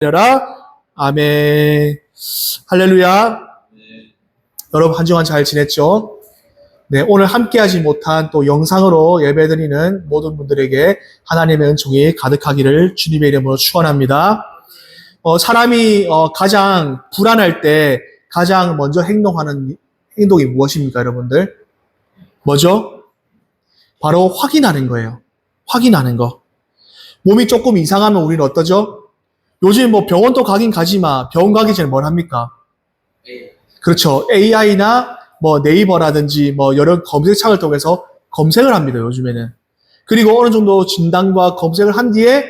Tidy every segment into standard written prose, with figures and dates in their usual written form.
하라. 아멘. 할렐루야. 여러분 한 주간 잘 지냈죠? 네, 오늘 함께하지 못한 또 영상으로 예배드리는 모든 분들에게 하나님의 은총이 가득하기를 주님의 이름으로 축원합니다. 사람이 가장 불안할 때 가장 먼저 행동하는 행동이 무엇입니까, 여러분들? 뭐죠? 바로 확인하는 거예요. 확인하는 거. 몸이 조금 이상하면 우리는 어떠죠? 요즘 병원도 가긴 가지만 병원 가기 전에 뭘 합니까? 그렇죠. AI나 네이버라든지 여러 검색창을 통해서 검색을 합니다, 요즘에는. 그리고 어느 정도 진단과 검색을 한 뒤에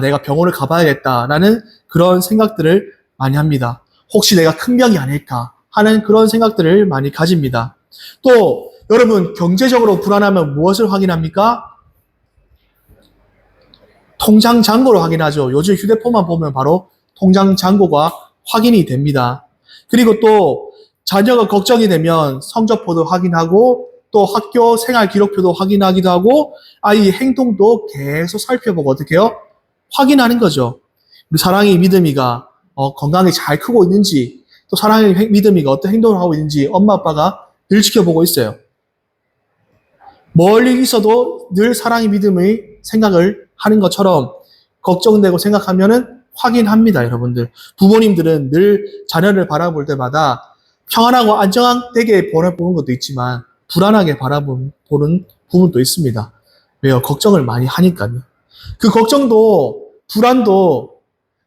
내가 병원을 가봐야겠다라는 그런 생각들을 많이 합니다. 혹시 내가 큰 병이 아닐까 하는 그런 생각들을 많이 가집니다. 또 여러분 경제적으로 불안하면 무엇을 확인합니까? 통장 잔고를 확인하죠. 요즘 휴대폰만 보면 바로 통장 잔고가 확인이 됩니다. 그리고 또 자녀가 걱정이 되면 성적표도 확인하고 또 학교 생활 기록표도 확인하기도 하고 아이 행동도 계속 살펴보고 어떻게 해요? 확인하는 거죠. 우리 사랑의 믿음이가 건강히 잘 크고 있는지 또 사랑의 믿음이가 어떤 행동을 하고 있는지 엄마 아빠가 늘 지켜보고 있어요. 멀리 있어도 늘 사랑의 믿음의 생각을 하는 것처럼 걱정되고 생각하면은 확인합니다, 여러분들. 부모님들은 늘 자녀를 바라볼 때마다 평안하고 안정되게 보는 것도 있지만 불안하게 바라보는 부분도 있습니다. 왜요? 걱정을 많이 하니까요. 그 걱정도 불안도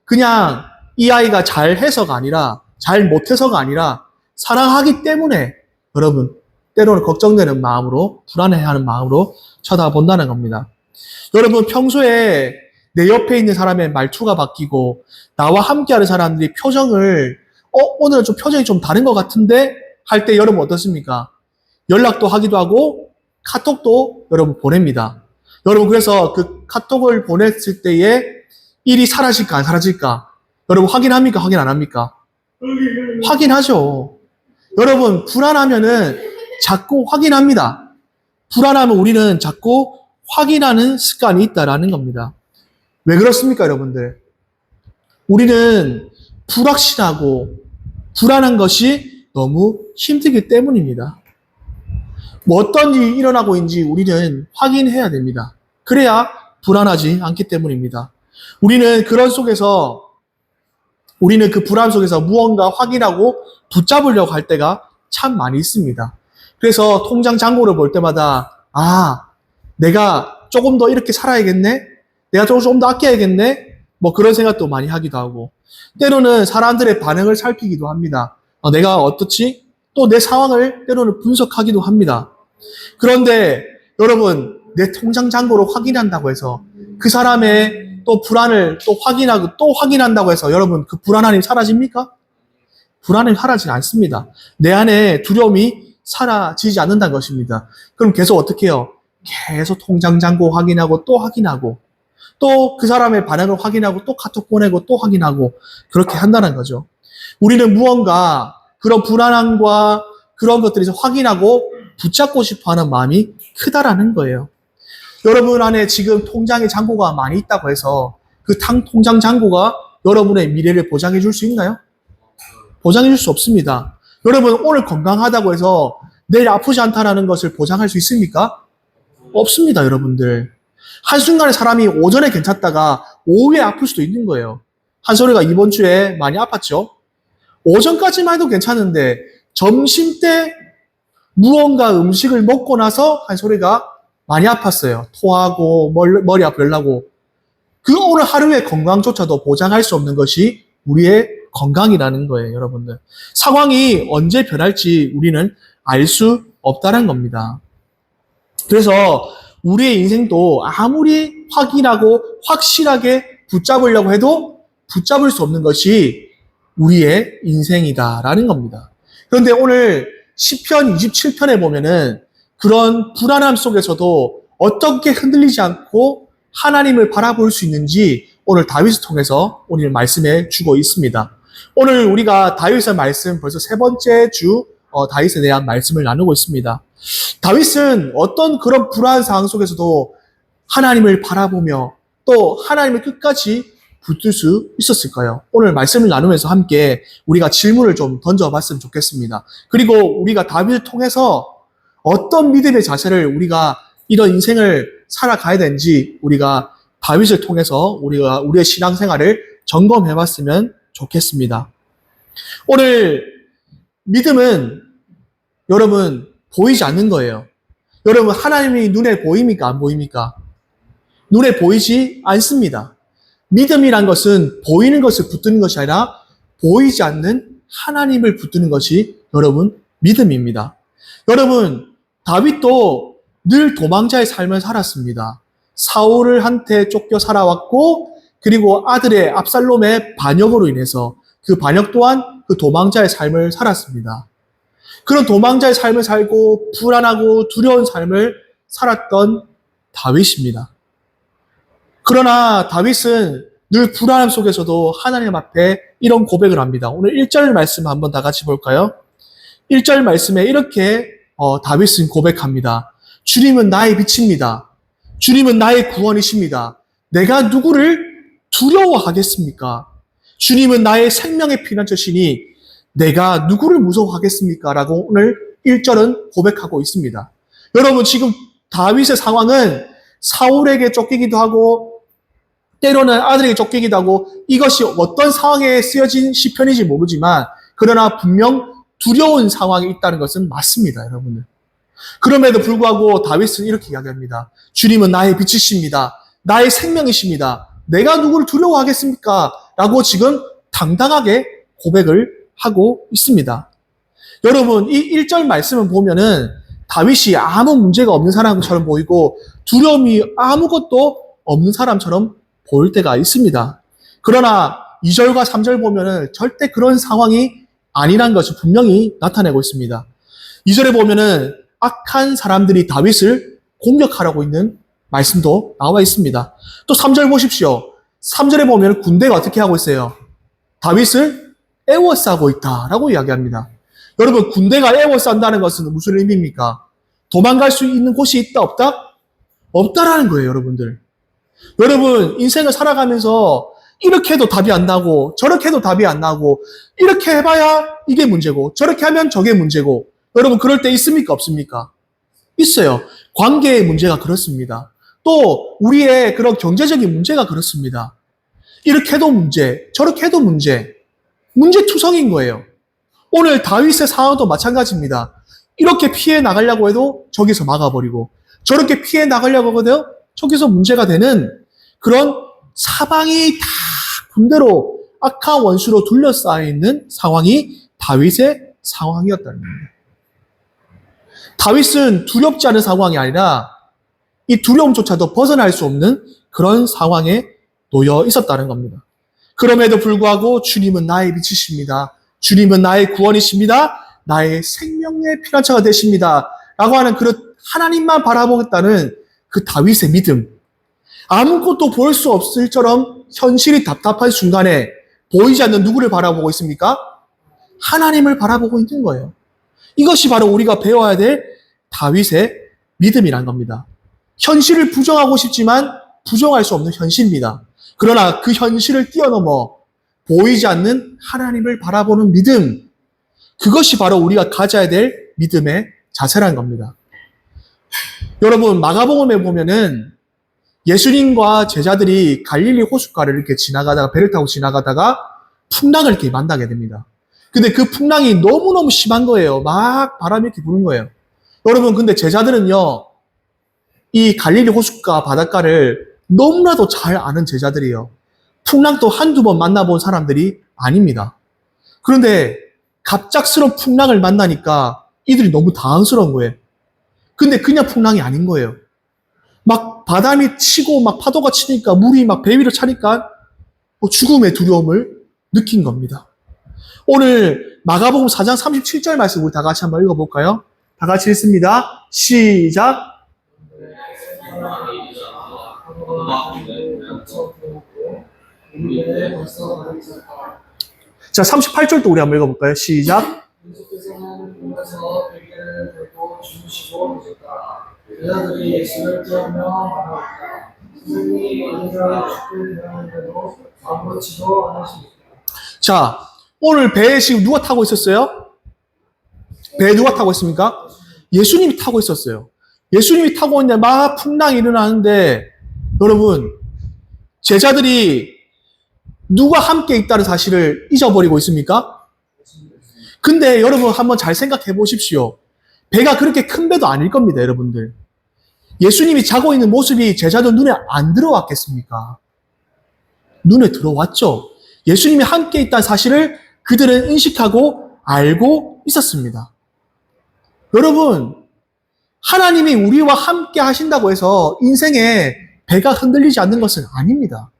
그냥 이 아이가 잘해서가 아니라 잘 못해서가 아니라 사랑하기 때문에 여러분 때로는 걱정되는 마음으로 불안해하는 마음으로 쳐다본다는 겁니다. 여러분 평소에 내 옆에 있는 사람의 말투가 바뀌고 나와 함께하는 사람들이 표정을 오늘은 좀 표정이 좀 다른 것 같은데 할 때 여러분 어떻습니까? 연락도 하기도 하고 카톡도 여러분 보냅니다. 여러분 그래서 그 카톡을 보냈을 때에 일이 사라질까 안 사라질까 여러분 확인합니까? 확인 안 합니까? 확인하죠. 여러분 불안하면은 자꾸 확인합니다. 불안하면 우리는 자꾸 확인하는 습관이 있다라는 겁니다. 왜 그렇습니까, 여러분들? 우리는 불확실하고 불안한 것이 너무 힘들기 때문입니다. 어떤 일이 일어나고 있는지 우리는 확인해야 됩니다. 그래야 불안하지 않기 때문입니다. 우리는 그 불안 속에서 무언가 확인하고 붙잡으려고 할 때가 참 많이 있습니다. 그래서 통장 잔고를 볼 때마다 내가 조금 더 이렇게 살아야겠네? 내가 조금 더 아껴야겠네? 그런 생각도 많이 하기도 하고 때로는 사람들의 반응을 살피기도 합니다. 내가 어떻지? 또 내 상황을 때로는 분석하기도 합니다. 그런데 여러분 내 통장 잔고를 확인한다고 해서 그 사람의 또 불안을 또 확인하고 또 확인한다고 해서 여러분 그 불안함이 사라집니까? 불안함이 사라지지 않습니다. 내 안에 두려움이 사라지지 않는다는 것입니다. 그럼 계속 어떻게 해요? 계속 통장 잔고 확인하고 또 그 사람의 반응을 확인하고 또 카톡 보내고 또 확인하고 그렇게 한다는 거죠. 우리는 무언가 그런 불안함과 그런 것들에서 확인하고 붙잡고 싶어하는 마음이 크다라는 거예요. 여러분 안에 지금 통장에 잔고가 많이 있다고 해서 그 통장 잔고가 여러분의 미래를 보장해 줄 수 있나요? 보장해 줄 수 없습니다. 여러분 오늘 건강하다고 해서 내일 아프지 않다라는 것을 보장할 수 있습니까? 없습니다, 여러분들. 한순간에 사람이 오전에 괜찮다가 오후에 아플 수도 있는 거예요. 한솔이가 이번 주에 많이 아팠죠? 오전까지만 해도 괜찮은데 점심 때 무언가 음식을 먹고 나서 한솔이가 많이 아팠어요. 토하고 머리 아프고 열나고 그 오늘 하루의 건강조차도 보장할 수 없는 것이 우리의 건강이라는 거예요, 여러분들. 상황이 언제 변할지 우리는 알 수 없다는 겁니다. 그래서 우리의 인생도 아무리 확인하고 확실하게 붙잡으려고 해도 붙잡을 수 없는 것이 우리의 인생이다라는 겁니다. 그런데 오늘 시편 27편에 보면은 그런 불안함 속에서도 어떻게 흔들리지 않고 하나님을 바라볼 수 있는지 오늘 다윗을 통해서 오늘 말씀해 주고 있습니다. 오늘 우리가 다윗의 말씀 벌써 세 번째 주 다윗에 대한 말씀을 나누고 있습니다. 다윗은 어떤 그런 불안한 상황 속에서도 하나님을 바라보며 또 하나님을 끝까지 붙들 수 있었을까요? 오늘 말씀을 나누면서 함께 우리가 질문을 좀 던져봤으면 좋겠습니다. 그리고 우리가 다윗을 통해서 어떤 믿음의 자세를 우리가 이런 인생을 살아가야 되는지 우리가 다윗을 통해서 우리가 우리의 신앙생활을 점검해봤으면 좋겠습니다. 오늘 믿음은 여러분 보이지 않는 거예요. 여러분 하나님이 눈에 보입니까? 안 보입니까? 눈에 보이지 않습니다. 믿음이란 것은 보이는 것을 붙드는 것이 아니라 보이지 않는 하나님을 붙드는 것이 여러분 믿음입니다. 여러분 다윗도 늘 도망자의 삶을 살았습니다. 사울을 한테 쫓겨 살아왔고 그리고 아들의 압살롬의 반역으로 인해서 그 반역 또한 그 도망자의 삶을 살았습니다. 그런 도망자의 삶을 살고 불안하고 두려운 삶을 살았던 다윗입니다. 그러나 다윗은 늘 불안함 속에서도 하나님 앞에 이런 고백을 합니다. 오늘 1절 말씀 한번 다 같이 볼까요? 1절 말씀에 이렇게 다윗은 고백합니다. 주님은 나의 빛입니다. 주님은 나의 구원이십니다. 내가 누구를 두려워하겠습니까? 주님은 나의 생명의 피난처시니 내가 누구를 무서워하겠습니까? 라고 오늘 1절은 고백하고 있습니다. 여러분 지금 다윗의 상황은 사울에게 쫓기기도 하고 때로는 아들에게 쫓기기도 하고 이것이 어떤 상황에 쓰여진 시편인지 모르지만 그러나 분명 두려운 상황이 있다는 것은 맞습니다. 여러분들. 그럼에도 불구하고 다윗은 이렇게 이야기합니다. 주님은 나의 빛이십니다. 나의 생명이십니다. 내가 누구를 두려워하겠습니까? 라고 지금 당당하게 고백을 하고 있습니다. 여러분 이 1절 말씀을 보면은 다윗이 아무 문제가 없는 사람처럼 보이고 두려움이 아무것도 없는 사람처럼 보일 때가 있습니다. 그러나 2절과 3절 보면은 절대 그런 상황이 아니란 것을 분명히 나타내고 있습니다. 2절에 보면은 악한 사람들이 다윗을 공격하라고 있는 말씀도 나와 있습니다. 또 3절 보십시오. 3절에 보면 군대가 어떻게 하고 있어요? 다윗을 애워싸고 있다라고 이야기합니다. 여러분 군대가 애워싼다는 것은 무슨 의미입니까? 도망갈 수 있는 곳이 있다 없다? 없다라는 거예요. 여러분들. 여러분 인생을 살아가면서 이렇게 해도 답이 안 나고 저렇게 해도 답이 안 나고 이렇게 해봐야 이게 문제고 저렇게 하면 저게 문제고 여러분 그럴 때 있습니까? 없습니까? 있어요. 관계의 문제가 그렇습니다. 또 우리의 그런 경제적인 문제가 그렇습니다. 이렇게 해도 문제, 저렇게 해도 문제투성인 거예요. 오늘 다윗의 상황도 마찬가지입니다. 이렇게 피해 나가려고 해도 저기서 막아버리고 저렇게 피해 나가려고 하거든요. 저기서 문제가 되는 그런 사방이 다 군대로 악한 원수로 둘러싸여 있는 상황이 다윗의 상황이었다는 겁니다. 다윗은 두렵지 않은 상황이 아니라 이 두려움조차도 벗어날 수 없는 그런 상황에 놓여 있었다는 겁니다. 그럼에도 불구하고 주님은 나의 빛이십니다. 주님은 나의 구원이십니다. 나의 생명의 피난처가 되십니다. 라고 하는 그런 하나님만 바라보겠다는 그 다윗의 믿음. 아무것도 볼 수 없을처럼 현실이 답답한 순간에 보이지 않는 누구를 바라보고 있습니까? 하나님을 바라보고 있는 거예요. 이것이 바로 우리가 배워야 될 다윗의 믿음이란 겁니다. 현실을 부정하고 싶지만 부정할 수 없는 현실입니다. 그러나 그 현실을 뛰어넘어 보이지 않는 하나님을 바라보는 믿음, 그것이 바로 우리가 가져야 될 믿음의 자세라는 겁니다. 여러분 마가복음에 보면은 예수님과 제자들이 갈릴리 호숫가를 이렇게 지나가다가 배를 타고 지나가다가 풍랑을 이렇게 만나게 됩니다. 근데 그 풍랑이 너무너무 심한 거예요. 막 바람이 이렇게 부는 거예요. 여러분 근데 제자들은요 이 갈릴리 호숫가 바닷가를 너무나도 잘 아는 제자들이에요. 풍랑도 한두 번 만나본 사람들이 아닙니다. 그런데 갑작스러운 풍랑을 만나니까 이들이 너무 당황스러운 거예요. 근데 그냥 풍랑이 아닌 거예요. 막 바람이 치고 막 파도가 치니까 물이 막 배 위로 차니까 죽음의 두려움을 느낀 겁니다. 오늘 마가복음 4장 37절 말씀 우리 다 같이 한번 읽어볼까요? 다 같이 읽습니다. 시작. 자, 38절도 우리 한번 읽어볼까요? 시작. 여자들이 예수를 떼어며 말하였다. 자, 오늘 배에 지금 누가 타고 있었어요? 배에 누가 타고 있습니까? 예수님이 타고 있었어요. 예수님이 타고 있는데 막 풍랑이 일어나는데 여러분, 제자들이 누가 함께 있다는 사실을 잊어버리고 있습니까? 근데 여러분 한번 잘 생각해 보십시오. 배가 그렇게 큰 배도 아닐 겁니다, 여러분들. 예수님이 자고 있는 모습이 제자들 눈에 안 들어왔겠습니까? 눈에 들어왔죠. 예수님이 함께 있다는 사실을 그들은 인식하고 알고 있었습니다. 여러분, 하나님이 우리와 함께 하신다고 해서 인생에 배가 흔들리지 않는 것은 아닙니다.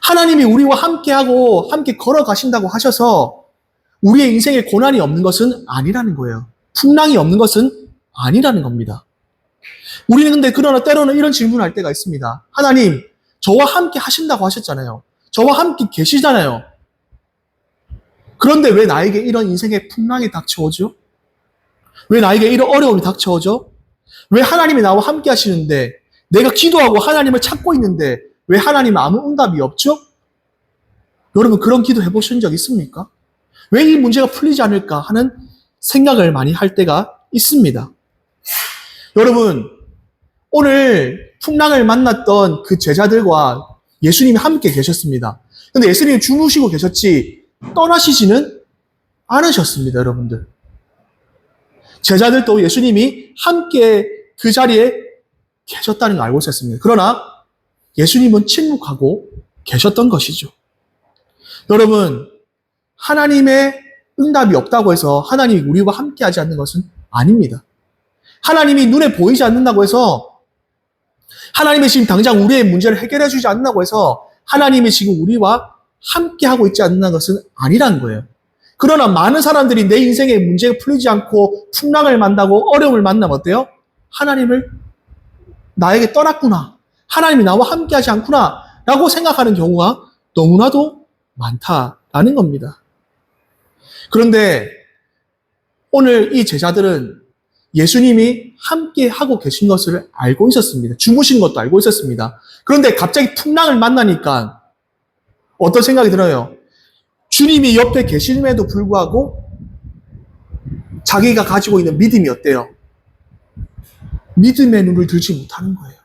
하나님이 우리와 함께하고 함께 걸어가신다고 하셔서 우리의 인생에 고난이 없는 것은 아니라는 거예요. 풍랑이 없는 것은 아니라는 겁니다. 우리는 근데 그러나 때로는 이런 질문을 할 때가 있습니다. 하나님, 저와 함께 하신다고 하셨잖아요. 저와 함께 계시잖아요. 그런데 왜 나에게 이런 인생의 풍랑이 닥쳐오죠? 왜 나에게 이런 어려움이 닥쳐오죠? 왜 하나님이 나와 함께 하시는데 내가 기도하고 하나님을 찾고 있는데 왜 하나님은 아무 응답이 없죠? 여러분 그런 기도 해보신 적 있습니까? 왜 이 문제가 풀리지 않을까 하는 생각을 많이 할 때가 있습니다. 여러분 오늘 풍랑을 만났던 그 제자들과 예수님이 함께 계셨습니다. 근데 예수님이 주무시고 계셨지 떠나시지는 않으셨습니다, 여러분들. 제자들도 예수님이 함께 그 자리에 계셨다는 걸 알고 있었습니다. 그러나 예수님은 침묵하고 계셨던 것이죠. 여러분, 하나님의 응답이 없다고 해서 하나님이 우리와 함께 하지 않는 것은 아닙니다. 하나님이 눈에 보이지 않는다고 해서 하나님이 지금 당장 우리의 문제를 해결해 주지 않는다고 해서 하나님이 지금 우리와 함께 하고 있지 않는 것은 아니라는 거예요. 그러나 많은 사람들이 내 인생의 문제가 풀리지 않고 풍랑을 만나고 어려움을 만나면 어때요? 하나님을 나에게 떠났구나. 하나님이 나와 함께 하지 않구나. 라고 생각하는 경우가 너무나도 많다라는 겁니다. 그런데 오늘 이 제자들은 예수님이 함께 하고 계신 것을 알고 있었습니다. 주무신 것도 알고 있었습니다. 그런데 갑자기 풍랑을 만나니까 어떤 생각이 들어요? 주님이 옆에 계심에도 불구하고 자기가 가지고 있는 믿음이 어때요? 믿음의 눈을 들지 못하는 거예요.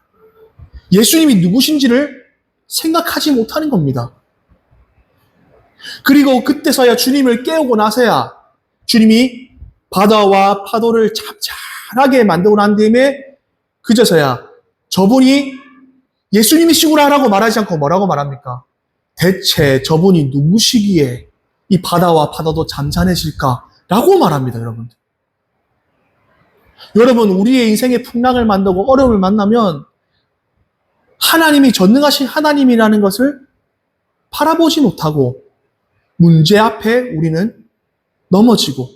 예수님이 누구신지를 생각하지 못하는 겁니다. 그리고 그때서야 주님을 깨우고 나서야 주님이 바다와 파도를 잠잠하게 만들고 난 뒤에 그제서야 저분이 예수님이시구나 라고 말하지 않고 뭐라고 말합니까? 대체 저분이 누구시기에 이 바다와 파도도 잠잠해질까? 라고 말합니다, 여러분. 여러분, 우리의 인생의 풍랑을 만나고 어려움을 만나면 하나님이 전능하신 하나님이라는 것을 바라보지 못하고 문제 앞에 우리는 넘어지고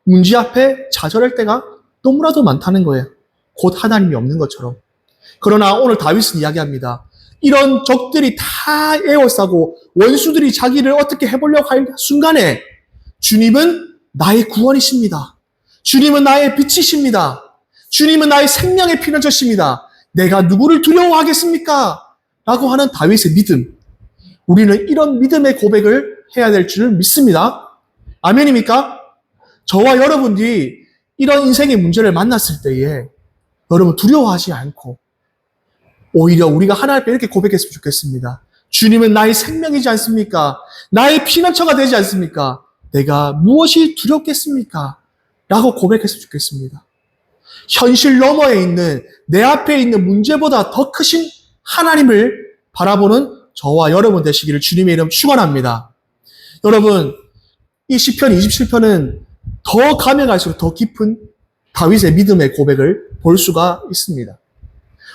문제 앞에 좌절할 때가 너무나도 많다는 거예요. 곧 하나님이 없는 것처럼. 그러나 오늘 다윗은 이야기합니다. 이런 적들이 다 에워싸고 원수들이 자기를 어떻게 해보려고 할 순간에 주님은 나의 구원이십니다. 주님은 나의 빛이십니다. 주님은 나의 생명의 피난처십니다. 내가 누구를 두려워하겠습니까? 라고 하는 다윗의 믿음. 우리는 이런 믿음의 고백을 해야 될 줄 믿습니다. 아멘입니까? 저와 여러분들이 이런 인생의 문제를 만났을 때에 여러분 두려워하지 않고 오히려 우리가 하나님 앞에 이렇게 고백했으면 좋겠습니다. 주님은 나의 생명이지 않습니까? 나의 피난처가 되지 않습니까? 내가 무엇이 두렵겠습니까? 라고 고백했으면 좋겠습니다. 현실 너머에 있는 내 앞에 있는 문제보다 더 크신 하나님을 바라보는 저와 여러분 되시기를 주님의 이름 축원합니다. 여러분, 이 시편 27편은 더 가면 갈수록 더 깊은 다윗의 믿음의 고백을 볼 수가 있습니다.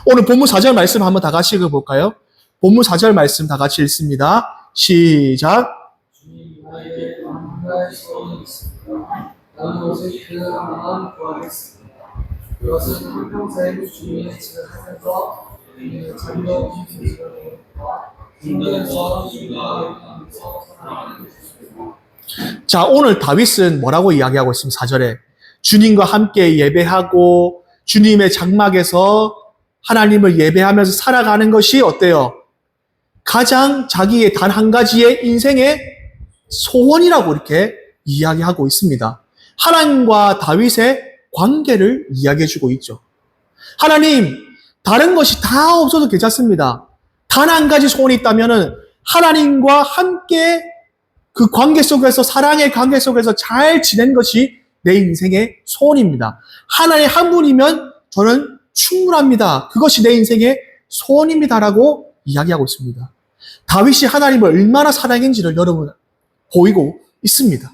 오늘 본문 4절 말씀 한번 다 같이 읽어볼까요? 본문 4절 말씀 다 같이 읽습니다. 시작. 나는 오직 그 하나만 구하겠습니다. 그것은 한평생 주님의 집을 하면서 자기도 지키시고 인도에서 주님과 사랑하는 것입니다. 자, 오늘 다윗은 뭐라고 이야기하고 있습니다. 4절에 주님과 함께 예배하고 주님의 장막에서 하나님을 예배하면서 살아가는 것이 어때요? 가장 자기의 단 한 가지의 인생의 소원이라고 이렇게 이야기하고 있습니다. 하나님과 다윗의 관계를 이야기해주고 있죠. 하나님, 다른 것이 다 없어도 괜찮습니다. 단 한 가지 소원이 있다면은 하나님과 함께 그 관계 속에서, 사랑의 관계 속에서 잘 지낸 것이 내 인생의 소원입니다. 하나님 한 분이면 저는 충분합니다. 그것이 내 인생의 소원입니다라고 이야기하고 있습니다. 다윗이 하나님을 얼마나 사랑했는지를 여러분 보이고 있습니다.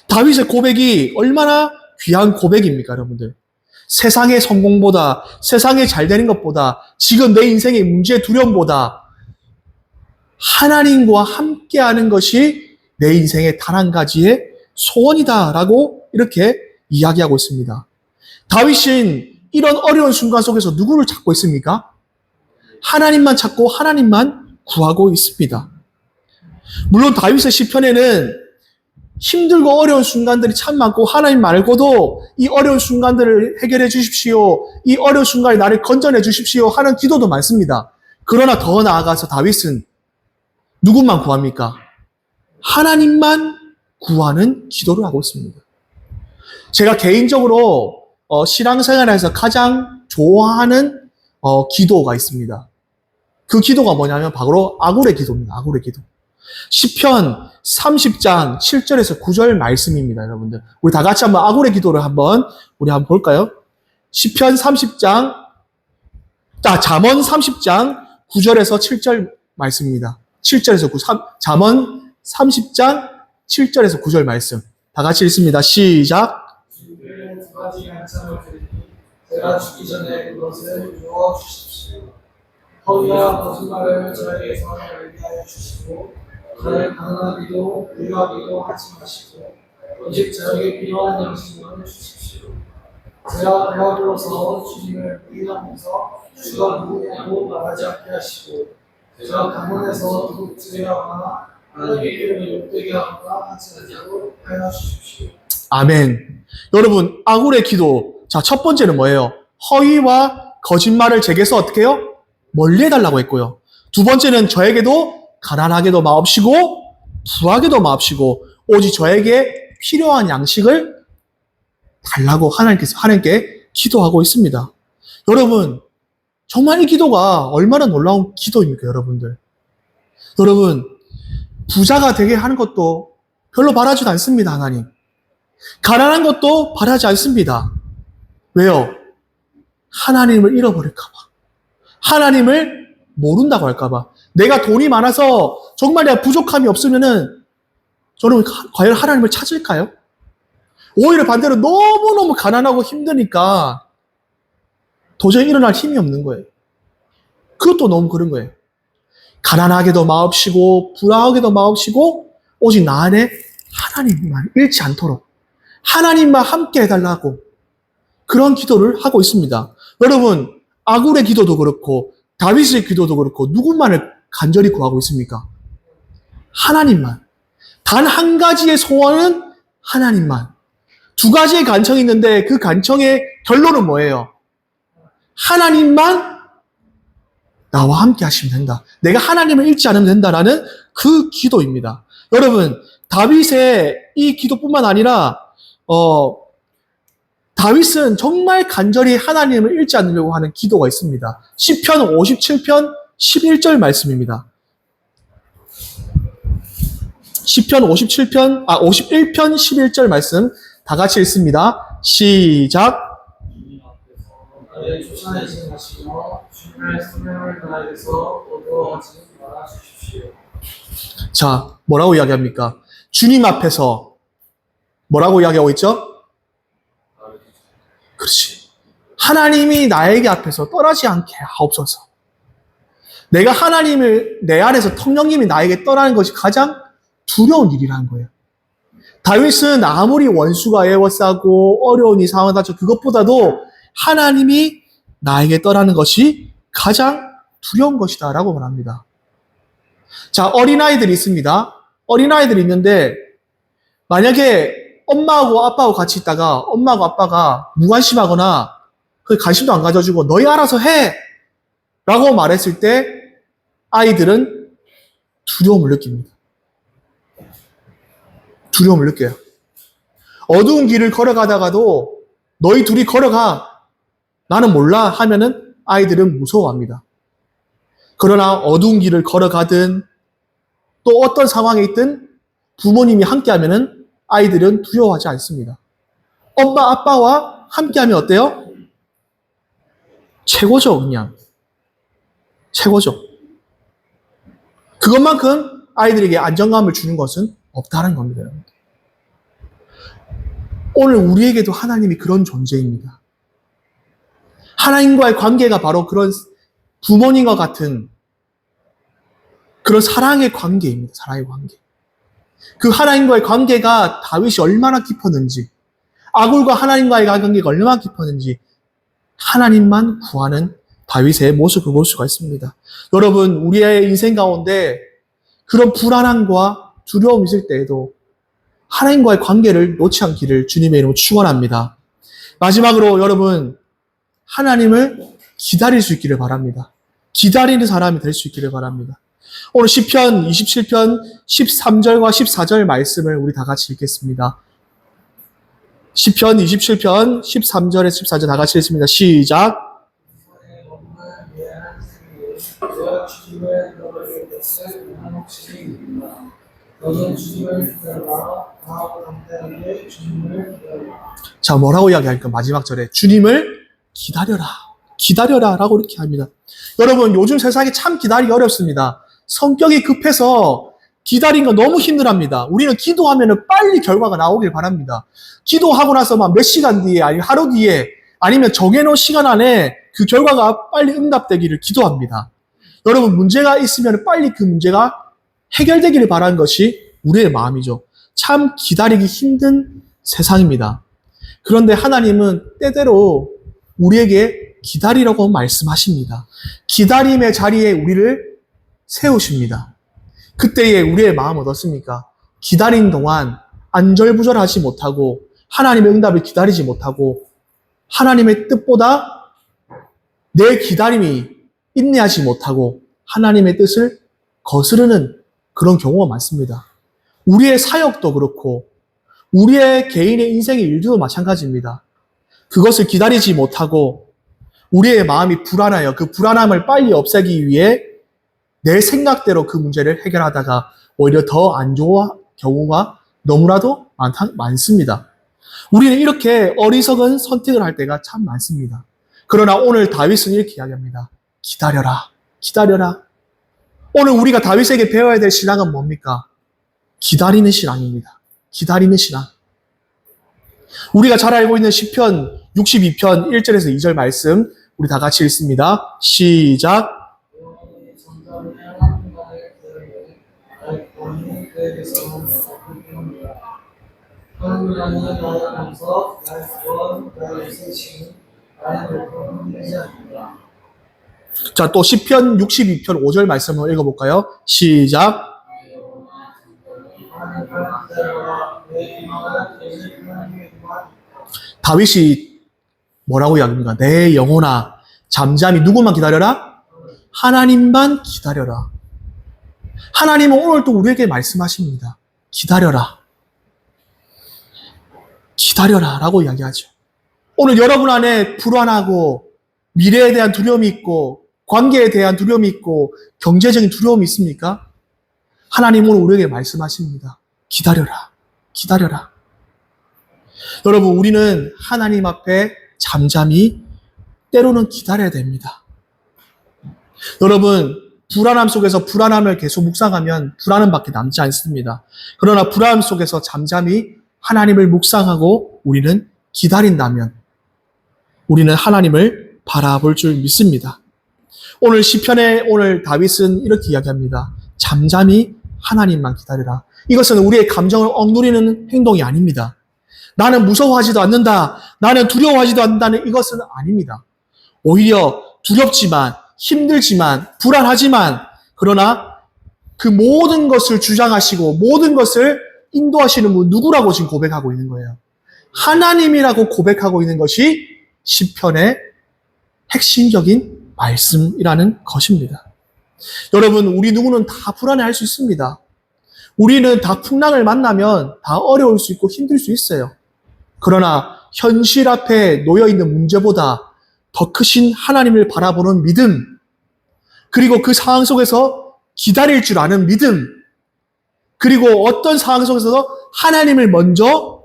다윗의 고백이 얼마나 귀한 고백입니까, 여러분들? 세상의 성공보다, 세상에 잘 되는 것보다, 지금 내 인생의 문제의 두려움보다 하나님과 함께하는 것이 내 인생의 단 한 가지의 소원이다라고 이렇게 이야기하고 있습니다. 다윗은 이런 어려운 순간 속에서 누구를 찾고 있습니까? 하나님만 찾고 하나님만 구하고 있습니다. 물론 다윗의 시편에는 힘들고 어려운 순간들이 참 많고 하나님 말고도 이 어려운 순간들을 해결해 주십시오. 이 어려운 순간에 나를 건져내 주십시오 하는 기도도 많습니다. 그러나 더 나아가서 다윗은 누구만 구합니까? 하나님만 구하는 기도를 하고 있습니다. 제가 개인적으로 신앙생활에서 가장 좋아하는 기도가 있습니다. 그 기도가 뭐냐면 바로 아굴의 기도입니다. 아굴의 기도. 시편 30장 7절에서 9절 말씀입니다, 여러분들. 우리 다 같이 한번 아굴의 기도를 한번 볼까요? 시편 30장, 잠언 30장 9절에서 7절 말씀입니다. 7절에서 9, 잠언 30장 7절에서 9절 말씀. 다 같이 읽습니다. 시작. 주님께 두 가지 간청을 드리니 제가 죽기 전에 그것을 이루어 주십시오. 허위와 거짓말을 저에게서 멀리 하여 주시고 저를 가난하기도 부유하기도 하지 마시고 오직 저에게 필요한 양식만 주십시오. 제가 배가 불러서 주님을 부인하면서 주가 누구냐고 말하지 않게 하시고 제가 강원에서 도둑질하거나 하나님의 이름을 욕되게 하거나 하지 않도록 하여 주십시오. 아멘. 여러분, 아굴의 기도. 자, 첫 번째는 뭐예요? 허위와 거짓말을 제게서 어떻게 해요? 멀리 해달라고 했고요. 두 번째는 저에게도 가난하게도 마옵시고 부하게도 마옵시고 오직 저에게 필요한 양식을 달라고 하나님께 기도하고 있습니다. 여러분, 정말 이 기도가 얼마나 놀라운 기도입니까, 여러분들? 여러분, 부자가 되게 하는 것도 별로 바라지도 않습니다, 하나님. 가난한 것도 바라지 않습니다. 왜요? 하나님을 잃어버릴까봐. 하나님을 모른다고 할까봐. 내가 돈이 많아서 정말 내가 부족함이 없으면은 저는 과연 하나님을 찾을까요? 오히려 반대로 너무너무 가난하고 힘드니까 도저히 일어날 힘이 없는 거예요. 그것도 너무 그런 거예요. 가난하게도 마옵시고 불화하게도 마옵시고 오직 나 안에 하나님만 잃지 않도록 하나님만 함께 해달라고 그런 기도를 하고 있습니다. 여러분, 아굴의 기도도 그렇고 다윗의 기도도 그렇고 누구만을 간절히 구하고 있습니까? 하나님만. 단 한 가지의 소원은 하나님만. 두 가지의 간청이 있는데 그 간청의 결론은 뭐예요? 하나님만 나와 함께 하시면 된다. 내가 하나님을 잃지 않으면 된다라는 그 기도입니다. 여러분, 다윗의 이 기도뿐만 아니라 다윗은 정말 간절히 하나님을 잃지 않으려고 하는 기도가 있습니다. 시편 57편 11절 말씀입니다. 시편 51편 11절 말씀 다 같이 읽습니다. 시작. 나를 쫓아내지 마시며 주님의 성령을 나에게서 어두워하지 말아 주십시오. 자, 뭐라고 이야기합니까? 주님 앞에서 뭐라고 이야기하고 있죠? 그렇지. 하나님이 나에게 앞에서 떠나지 않게 하옵소서. 내가 하나님을 내 안에서 성령님이 나에게 떠나는 것이 가장 두려운 일이라는 거예요. 다윗은 아무리 원수가 애워싸고 어려운 이 상황을 닥쳐 그것보다도 하나님이 나에게 떠나는 것이 가장 두려운 것이다 라고 말합니다. 자, 어린아이들이 있습니다. 어린아이들이 있는데 만약에 엄마하고 아빠하고 같이 있다가 엄마하고 아빠가 무관심하거나 관심도 안 가져주고 너희 알아서 해! 라고 말했을 때 아이들은 두려움을 느낍니다. 두려움을 느껴요. 어두운 길을 걸어가다가도 너희 둘이 걸어가. 나는 몰라 하면은 아이들은 무서워합니다. 그러나 어두운 길을 걸어가든 또 어떤 상황에 있든 부모님이 함께하면은 아이들은 두려워하지 않습니다. 엄마, 아빠와 함께하면 어때요? 최고죠, 그냥. 최고죠. 그것만큼 아이들에게 안정감을 주는 것은 없다는 겁니다. 오늘 우리에게도 하나님이 그런 존재입니다. 하나님과의 관계가 바로 그런 부모님과 같은 그런 사랑의 관계입니다. 사랑의 관계. 그 하나님과의 관계가 다윗이 얼마나 깊었는지, 아굴과 하나님과의 관계가 얼마나 깊었는지 하나님만 구하는 다윗의 모습을 볼 수가 있습니다. 여러분, 우리의 인생 가운데 그런 불안함과 두려움이 있을 때에도 하나님과의 관계를 놓지 않기를 주님의 이름으로 축원합니다. 마지막으로 여러분, 하나님을 기다릴 수 있기를 바랍니다. 기다리는 사람이 될 수 있기를 바랍니다. 오늘 시편 27편 13절과 14절 말씀을 우리 다 같이 읽겠습니다. 시편 27편 13절에 14절 다 같이 읽습니다. 시작. 자, 뭐라고 이야기할까? 마지막 절에 주님을 기다려라. 기다려라 라고 이렇게 합니다. 여러분, 요즘 세상에 참 기다리기 어렵습니다. 성격이 급해서 기다린 거 너무 힘들합니다. 우리는 기도하면 빨리 결과가 나오길 바랍니다. 기도하고 나서 막 몇 시간 뒤에, 아니면 하루 뒤에, 아니면 정해놓은 시간 안에 그 결과가 빨리 응답되기를 기도합니다. 여러분, 문제가 있으면 빨리 그 문제가 해결되기를 바라는 것이 우리의 마음이죠. 참 기다리기 힘든 세상입니다. 그런데 하나님은 때때로 우리에게 기다리라고 말씀하십니다. 기다림의 자리에 우리를 세우십니다. 그때에 우리의 마음은 어떻습니까? 기다린 동안 안절부절하지 못하고 하나님의 응답을 기다리지 못하고 하나님의 뜻보다 내 기다림이 인내하지 못하고 하나님의 뜻을 거스르는 그런 경우가 많습니다. 우리의 사역도 그렇고 우리의 개인의 인생의 일도 마찬가지입니다. 그것을 기다리지 못하고 우리의 마음이 불안하여 그 불안함을 빨리 없애기 위해 내 생각대로 그 문제를 해결하다가 오히려 더 안 좋은 경우가 너무나도 많습니다. 우리는 이렇게 어리석은 선택을 할 때가 참 많습니다. 그러나 오늘 다윗은 이렇게 이야기합니다. 기다려라. 기다려라. 오늘 우리가 다윗에게 배워야 될 신앙은 뭡니까? 기다리는 신앙입니다. 기다리는 신앙. 우리가 잘 알고 있는 시편 62편 1절에서 2절 말씀 우리 다 같이 읽습니다. 시작. 자, 또 시편 62편 5절 말씀을 읽어볼까요? 시작. 다윗이 뭐라고 이야기합니까? 내 영혼아 잠잠히 누구만 기다려라? 하나님만 기다려라. 하나님은 오늘 또 우리에게 말씀하십니다. 기다려라. 기다려라 라고 이야기하죠. 오늘 여러분 안에 불안하고 미래에 대한 두려움이 있고 관계에 대한 두려움이 있고 경제적인 두려움이 있습니까? 하나님은 우리에게 말씀하십니다. 기다려라. 기다려라. 여러분, 우리는 하나님 앞에 잠잠히 때로는 기다려야 됩니다. 여러분, 불안함 속에서 불안함을 계속 묵상하면 불안함밖에 남지 않습니다. 그러나 불안함 속에서 잠잠히 하나님을 묵상하고 우리는 기다린다면 우리는 하나님을 바라볼 줄 믿습니다. 오늘 시편에 오늘 다윗은 이렇게 이야기합니다. 잠잠히 하나님만 기다리라. 이것은 우리의 감정을 억누르는 행동이 아닙니다. 나는 무서워하지도 않는다. 나는 두려워하지도 않는다는 이것은 아닙니다. 오히려 두렵지만 힘들지만 불안하지만 그러나 그 모든 것을 주장하시고 모든 것을 인도하시는 분 누구라고 지금 고백하고 있는 거예요? 하나님이라고 고백하고 있는 것이 시편의 핵심적인 말씀이라는 것입니다. 여러분, 우리 누구는 다 불안해할 수 있습니다. 우리는 다 풍랑을 만나면 다 어려울 수 있고 힘들 수 있어요. 그러나 현실 앞에 놓여있는 문제보다 더 크신 하나님을 바라보는 믿음, 그리고 그 상황 속에서 기다릴 줄 아는 믿음, 그리고 어떤 상황 속에서도 하나님을 먼저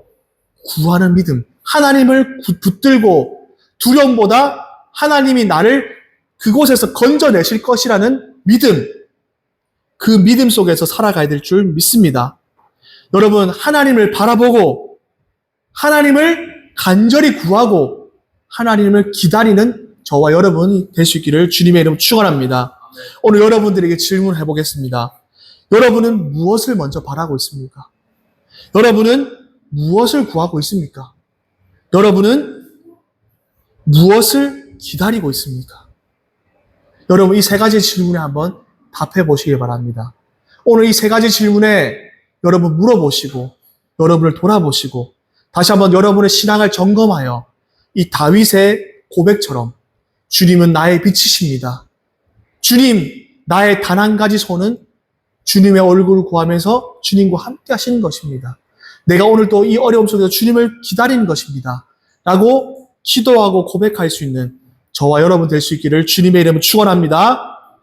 구하는 믿음, 하나님을 붙들고 두려움보다 하나님이 나를 그곳에서 건져내실 것이라는 믿음, 그 믿음 속에서 살아가야 될 줄 믿습니다. 여러분, 하나님을 바라보고 하나님을 간절히 구하고 하나님을 기다리는 저와 여러분이 될 수 있기를 주님의 이름으로 축원합니다. 오늘 여러분들에게 질문을 해보겠습니다. 여러분은 무엇을 먼저 바라고 있습니까? 여러분은 무엇을 구하고 있습니까? 여러분은 무엇을 기다리고 있습니까? 여러분, 이 세 가지 질문에 한번 답해 보시기 바랍니다. 오늘 이 세 가지 질문에 여러분 물어보시고, 여러분을 돌아보시고, 다시 한번 여러분의 신앙을 점검하여 이 다윗의 고백처럼 주님은 나의 빛이십니다. 주님, 나의 단 한 가지 소원은 주님의 얼굴을 구하면서 주님과 함께 하시는 것입니다. 내가 오늘 또 이 어려움 속에서 주님을 기다리는 것입니다. 라고 기도하고 고백할 수 있는 저와 여러분 될 수 있기를 주님의 이름으로 축원합니다.